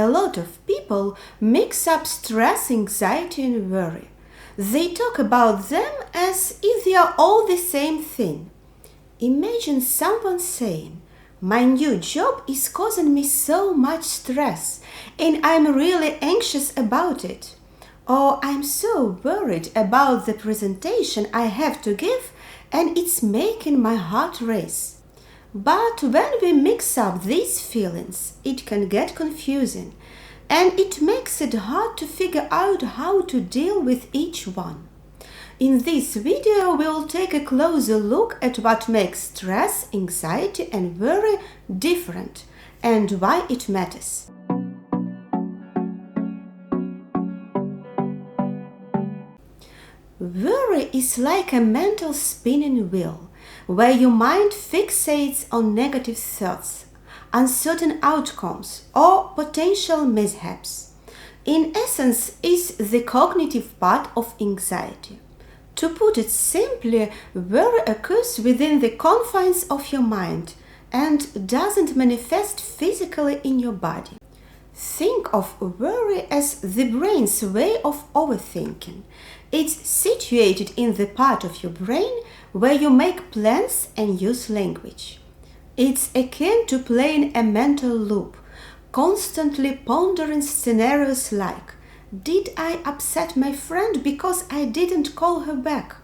lot of people mix up stress, anxiety, and worry. They talk about them as if they are all the same thing. Imagine someone saying, "My new job is causing me so much stress, and I'm really anxious about it." Or, "I'm so worried about the presentation I have to give, and it's making my heart race." But when we mix up these feelings, it can get confusing, and it makes it hard to figure out how to deal with each one. In this video, we'll take a closer look at what makes stress, anxiety, and worry different and why it matters. Worry is like a mental spinning wheel, where your mind fixates on negative thoughts, uncertain outcomes, or potential mishaps. In essence, is the cognitive part of anxiety. To put it simply, worry occurs within the confines of your mind and doesn't manifest physically in your body. Think of worry as the brain's way of overthinking. It's situated in the part of your brain where you make plans and use language. It's akin to playing a mental loop, constantly pondering scenarios like, "Did I upset my friend because I didn't call her back?"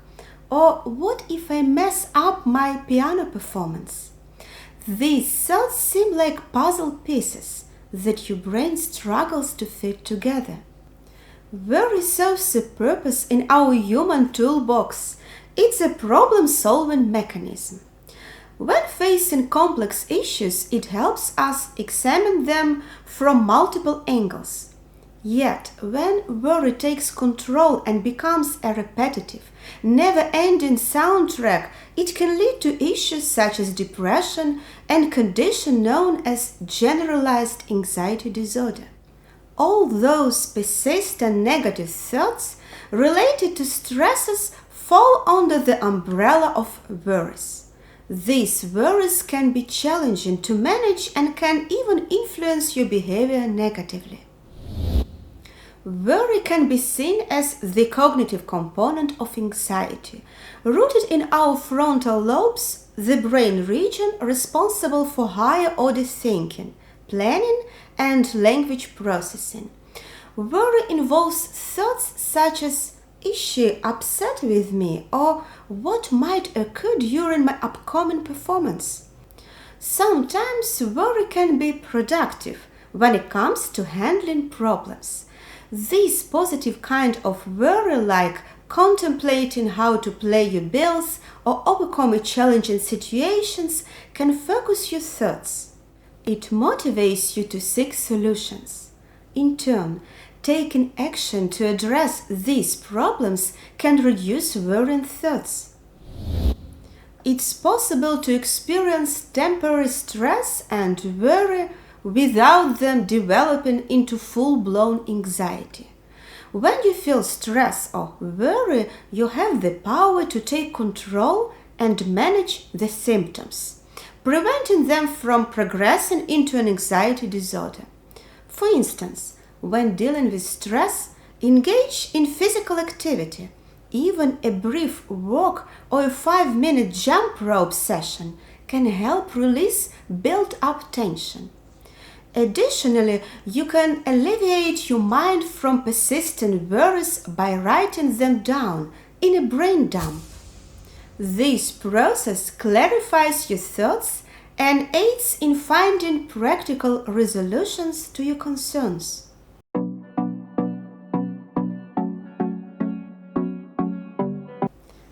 Or, "What if I mess up my piano performance?" These thoughts seem like puzzle pieces that your brain struggles to fit together. Worry serves a purpose in our human toolbox. It's a problem-solving mechanism. When facing complex issues, it helps us examine them from multiple angles. Yet, when worry takes control and becomes a repetitive, never-ending soundtrack, it can lead to issues such as depression and a condition known as generalized anxiety disorder. All those persistent negative thoughts related to stresses fall under the umbrella of worries. These worries can be challenging to manage and can even influence your behavior negatively. Worry can be seen as the cognitive component of anxiety, rooted in our frontal lobes, the brain region responsible for higher-order thinking, planning, and language processing. Worry involves thoughts such as, "Is she upset with me?" or "What might occur during my upcoming performance?" Sometimes worry can be productive when it comes to handling problems. This positive kind of worry, like contemplating how to pay your bills or overcome challenging situations, can focus your thoughts. It motivates you to seek solutions. In turn, taking action to address these problems can reduce worrying thoughts. It's possible to experience temporary stress and worry without them developing into full-blown anxiety. When you feel stress or worry, you have the power to take control and manage the symptoms, preventing them from progressing into an anxiety disorder. For instance, when dealing with stress, engage in physical activity. Even a brief walk or a 5-minute jump rope session can help release built-up tension. Additionally, you can alleviate your mind from persistent worries by writing them down in a brain dump. This process clarifies your thoughts and aids in finding practical resolutions to your concerns.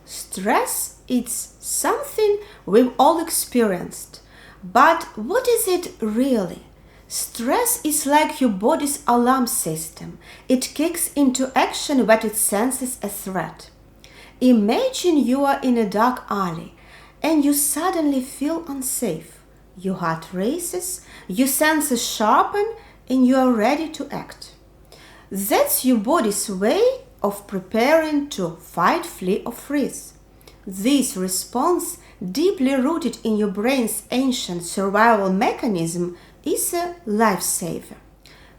Stress is something we've all experienced. But what is it really? Stress is like your body's alarm system. It kicks into action when it senses a threat. Imagine you are in a dark alley and you suddenly feel unsafe. Your heart races, your senses sharpen, and you are ready to act. That's your body's way of preparing to fight, flee, or freeze. This response, deeply rooted in your brain's ancient survival mechanism, is a lifesaver.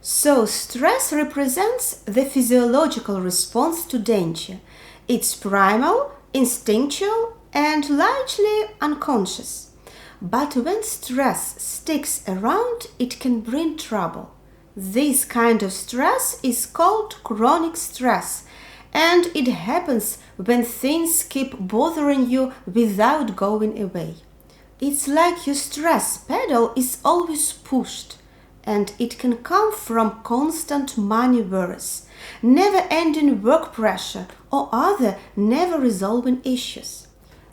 So, stress represents the physiological response to danger. It's primal, instinctual, and largely unconscious. But when stress sticks around, it can bring trouble. This kind of stress is called chronic stress, and it happens when things keep bothering you without going away. It's like your stress pedal is always pushed, and it can come from constant money worries, never-ending work pressure, or other never-resolving issues.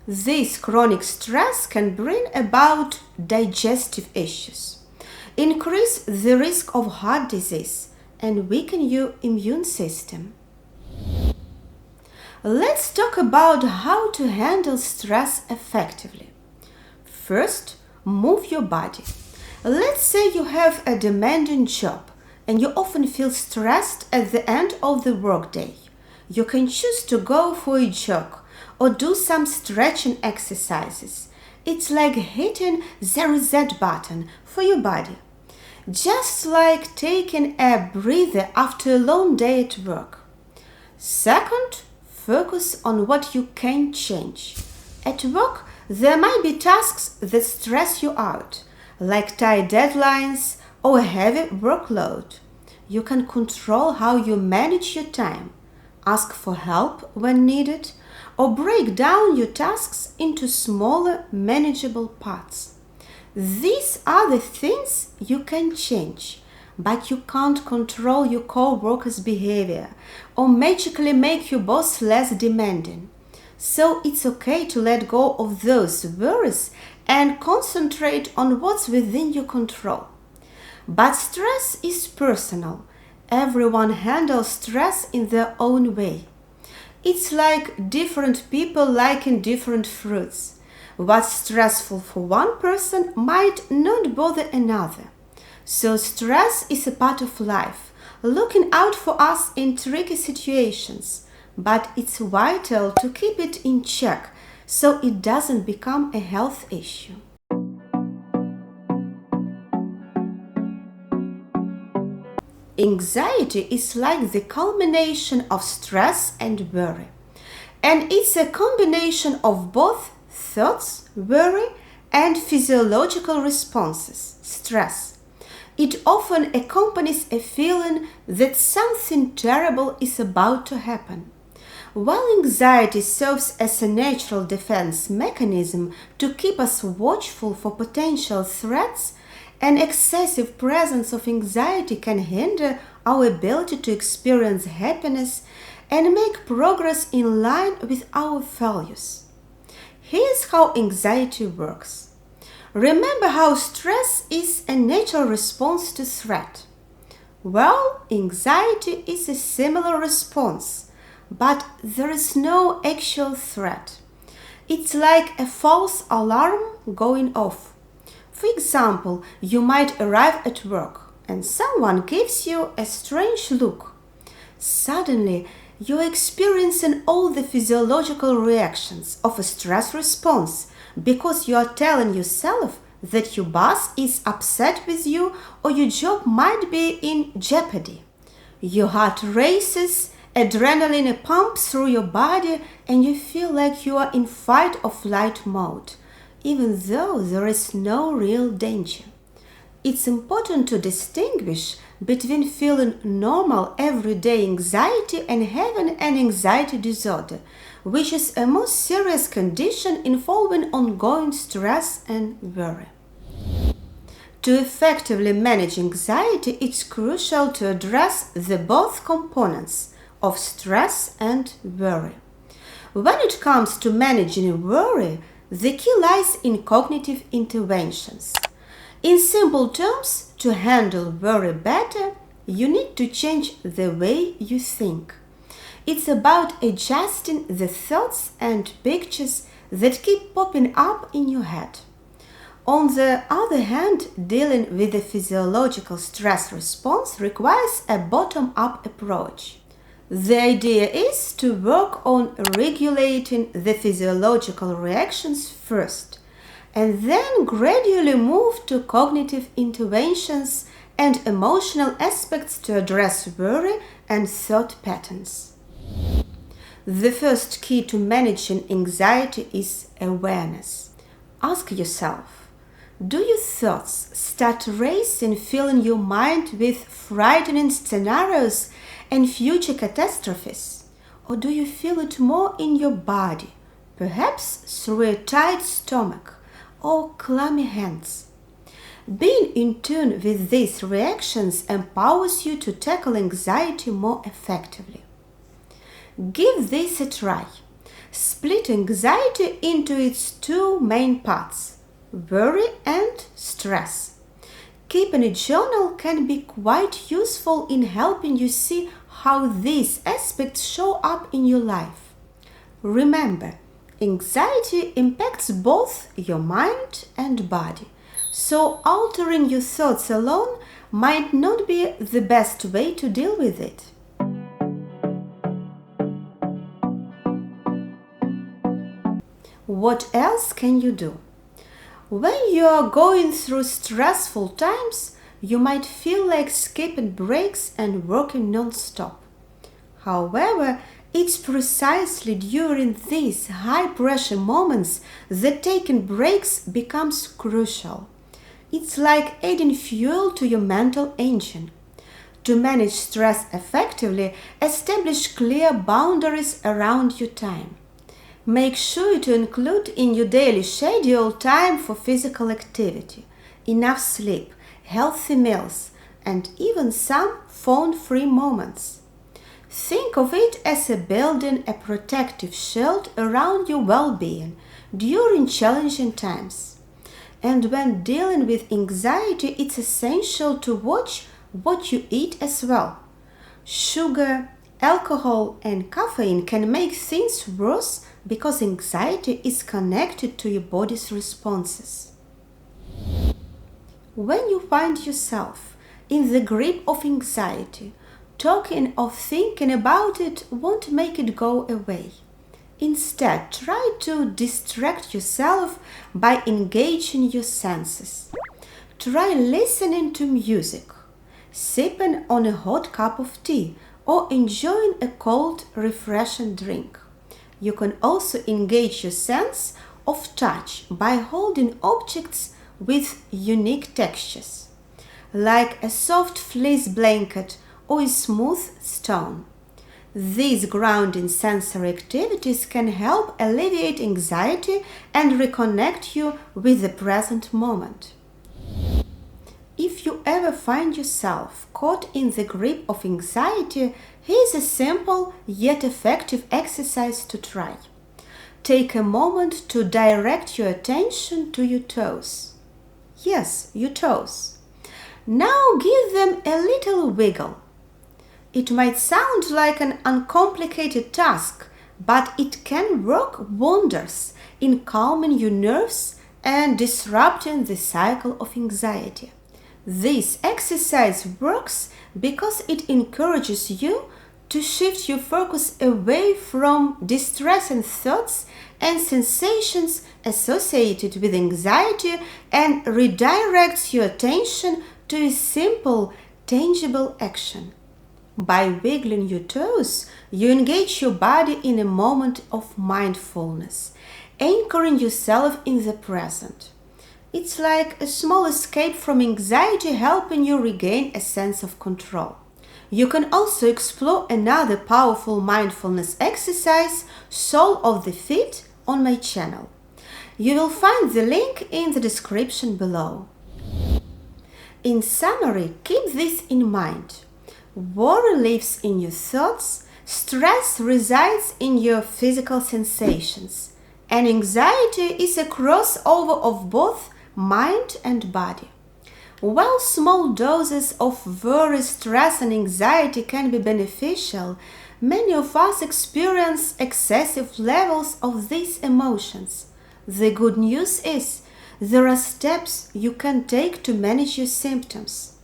This chronic stress can bring about digestive issues, increase the risk of heart disease, and weaken your immune system. Let's talk about how to handle stress effectively. First, move your body. Let's say you have a demanding job and you often feel stressed at the end of the workday. You can choose to go for a jog or do some stretching exercises. It's like hitting the reset button for your body. Just like taking a breather after a long day at work. Second, focus on what you can change. At work, there might be tasks that stress you out, like tight deadlines or a heavy workload. You can control how you manage your time, ask for help when needed, or break down your tasks into smaller, manageable parts. These are the things you can change, but you can't control your co-workers' behavior or magically make your boss less demanding. So it's okay to let go of those worries and concentrate on what's within your control. But stress is personal. Everyone handles stress in their own way. It's like different people liking different fruits. What's stressful for one person might not bother another. So stress is a part of life, looking out for us in tricky situations. But it's vital to keep it in check so it doesn't become a health issue. Anxiety is like the culmination of stress and worry. And it's a combination of both thoughts, worry, and physiological responses, stress. It often accompanies a feeling that something terrible is about to happen. While anxiety serves as a natural defense mechanism to keep us watchful for potential threats, an excessive presence of anxiety can hinder our ability to experience happiness and make progress in line with our values. Here's how anxiety works. Remember how stress is a natural response to threat. Well, anxiety is a similar response, but there is no actual threat. It's like a false alarm going off. For example, you might arrive at work and someone gives you a strange look. Suddenly, you're experiencing all the physiological reactions of a stress response because you are telling yourself that your boss is upset with you or your job might be in jeopardy. Your heart races, adrenaline pumps through your body, and you feel like you are in fight or flight mode, even though there is no real danger. It's important to distinguish between feeling normal everyday anxiety and having an anxiety disorder, which is a more serious condition involving ongoing stress and worry. To effectively manage anxiety, it's crucial to address the both components of stress and worry. When it comes to managing worry, the key lies in cognitive interventions. In simple terms, to handle worry better, you need to change the way you think. It's about adjusting the thoughts and pictures that keep popping up in your head. On the other hand, dealing with the physiological stress response requires a bottom-up approach. The idea is to work on regulating the physiological reactions first, and then gradually move to cognitive interventions and emotional aspects to address worry and thought patterns. The first key to managing anxiety is awareness. Ask yourself, do your thoughts start racing, filling your mind with frightening scenarios and future catastrophes? Or do you feel it more in your body, perhaps through a tight stomach or clammy hands? Being in tune with these reactions empowers you to tackle anxiety more effectively. Give this a try. Split anxiety into its two main parts, worry and stress. Keeping a journal can be quite useful in helping you see how these aspects show up in your life. Remember, anxiety impacts both your mind and body, so altering your thoughts alone might not be the best way to deal with it. What else can you do? When you are going through stressful times, you might feel like skipping breaks and working non-stop. However, it's precisely during these high-pressure moments that taking breaks becomes crucial. It's like adding fuel to your mental engine. To manage stress effectively, establish clear boundaries around your time. Make sure to include in your daily schedule time for physical activity, enough sleep, healthy meals, and even some phone-free moments. Think of it as building a protective shield around your well-being during challenging times. And when dealing with anxiety, it's essential to watch what you eat as well. Sugar, alcohol, and caffeine can make things worse because anxiety is connected to your body's responses. When you find yourself in the grip of anxiety, talking or thinking about it won't make it go away. Instead, try to distract yourself by engaging your senses. Try listening to music, sipping on a hot cup of tea, or enjoying a cold, refreshing drink. You can also engage your sense of touch by holding objects with unique textures, like a soft fleece blanket or a smooth stone. These grounding sensory activities can help alleviate anxiety and reconnect you with the present moment. If you ever find yourself caught in the grip of anxiety, here's a simple yet effective exercise to try. Take a moment to direct your attention to your toes. Yes, your toes. Now give them a little wiggle. It might sound like an uncomplicated task, but it can work wonders in calming your nerves and disrupting the cycle of anxiety. This exercise works because it encourages you to shift your focus away from distressing thoughts and sensations associated with anxiety and redirects your attention to a simple, tangible action. By wiggling your toes, you engage your body in a moment of mindfulness, anchoring yourself in the present. It's like a small escape from anxiety, helping you regain a sense of control. You can also explore another powerful mindfulness exercise, Sole of the Feet, on my channel. You will find the link in the description below. In summary, keep this in mind. Worry lives in your thoughts, stress resides in your physical sensations, and anxiety is a crossover of both mind and body. While small doses of worry, stress, and anxiety can be beneficial, many of us experience excessive levels of these emotions. The good news is there are steps you can take to manage your symptoms.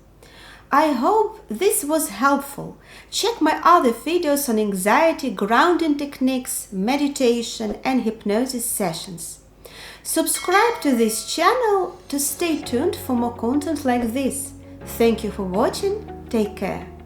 I hope this was helpful. Check my other videos on anxiety, grounding techniques, meditation, and hypnosis sessions. Subscribe to this channel to stay tuned for more content like this. Thank you for watching. Take care.